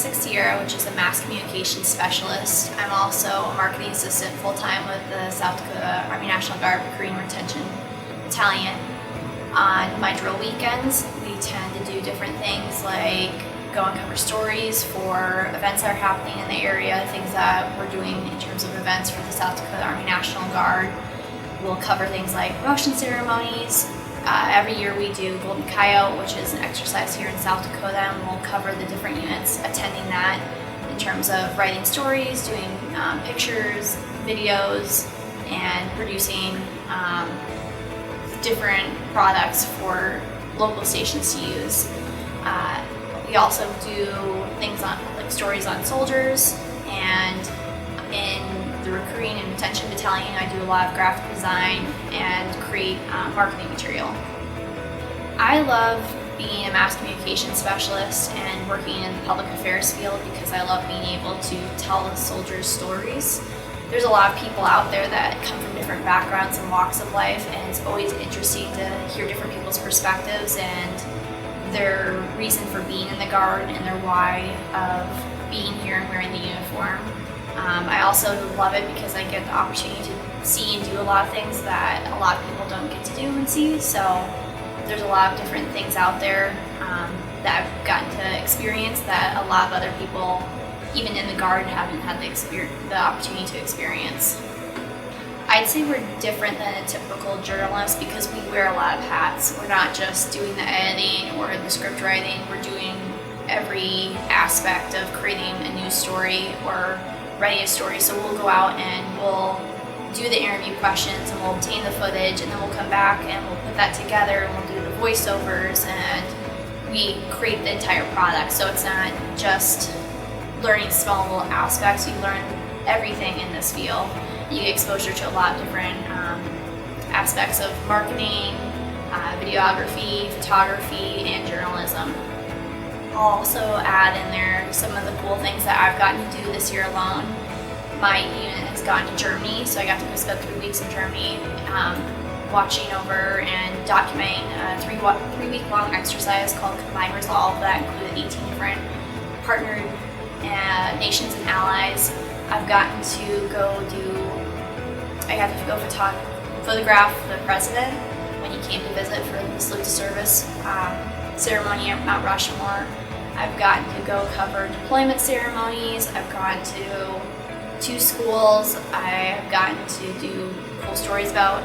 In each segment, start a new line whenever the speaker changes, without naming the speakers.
Grace Sierra, which is a mass communications specialist. I'm also a marketing assistant full-time with the South Dakota Army National Guard Recruiting Retention Battalion. On my drill weekends, we tend to do different things like go and cover stories for events that are happening in the area, things that we're doing in terms of events for the South Dakota Army National Guard. We'll cover things like promotion ceremonies. Every year we do Golden Coyote, which is an exercise here in South Dakota, and we'll cover the different units attending that in terms of writing stories, doing pictures, videos, and producing different products for local stations to use. We also do things like stories on soldiers, and in the recruiting and retention battalion I do a lot of graphic design and create marketing material. I love being a mass communication specialist and working in the public affairs field because I love being able to tell the soldiers' stories. There's a lot of people out there that come from different backgrounds and walks of life, and it's always interesting to hear different people's perspectives and their reason for being in the Guard and their why of being here and wearing the uniform. I also love it because I get the opportunity to see and do a lot of things that a lot of people don't get to do and see. So there's a lot of different things out there that I've gotten to experience that a lot of other people, even in the Guard, haven't had the opportunity to experience. I'd say we're different than a typical journalist because we wear a lot of hats. We're not just doing the editing or the script writing, we're doing every aspect of creating a news story or writing a story. So we'll go out and we'll do the interview questions and we'll obtain the footage, and then we'll come back and we'll put that together and we'll do the voiceovers, and we create the entire product. So it's not just learning small little aspects, you learn everything in this field. You get exposure to a lot of different aspects of marketing, videography, photography, and journalism. I'll also add in there some of the cool things that I've gotten to do this year alone. My unit has gone to Germany, so I got to go spend 3 weeks in Germany watching over and documenting a 3-week-long exercise called Combined Resolve that included 18 different partnered nations and allies. I've gotten to I got to go photograph the president when he came to visit for the salute to service ceremony at Mount Rushmore. I've gotten to go cover deployment ceremonies. I've gone to 2 schools. I've gotten to do cool stories about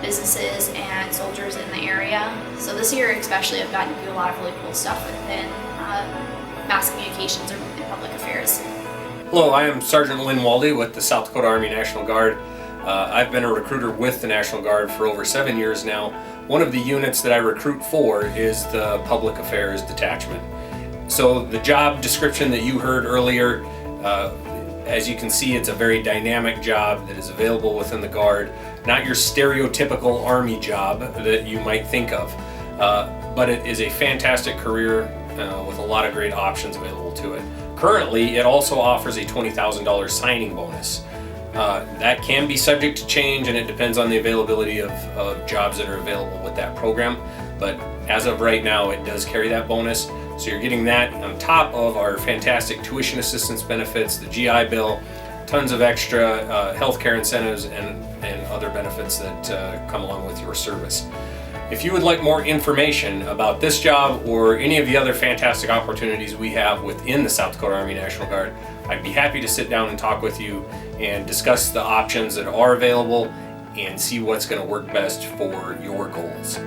businesses and soldiers in the area. So this year especially I've gotten to do a lot of really cool stuff within mass communications or in public affairs.
Hello, I am Sergeant Lynn Waldy with the South Dakota Army National Guard. I've been a recruiter with the National Guard for over 7 years now. One of the units that I recruit for is the Public Affairs Detachment. So the job description that you heard earlier, as you can see, it's a very dynamic job that is available within the Guard. Not your stereotypical Army job that you might think of, but it is a fantastic career with a lot of great options available to it. Currently, it also offers a $20,000 signing bonus. That can be subject to change, and it depends on the availability of jobs that are available with that program. But as of right now, it does carry that bonus. So you're getting that on top of our fantastic tuition assistance benefits, the GI Bill, tons of extra healthcare incentives, and other benefits that come along with your service. If you would like more information about this job or any of the other fantastic opportunities we have within the South Dakota Army National Guard, I'd be happy to sit down and talk with you and discuss the options that are available and see what's going to work best for your goals.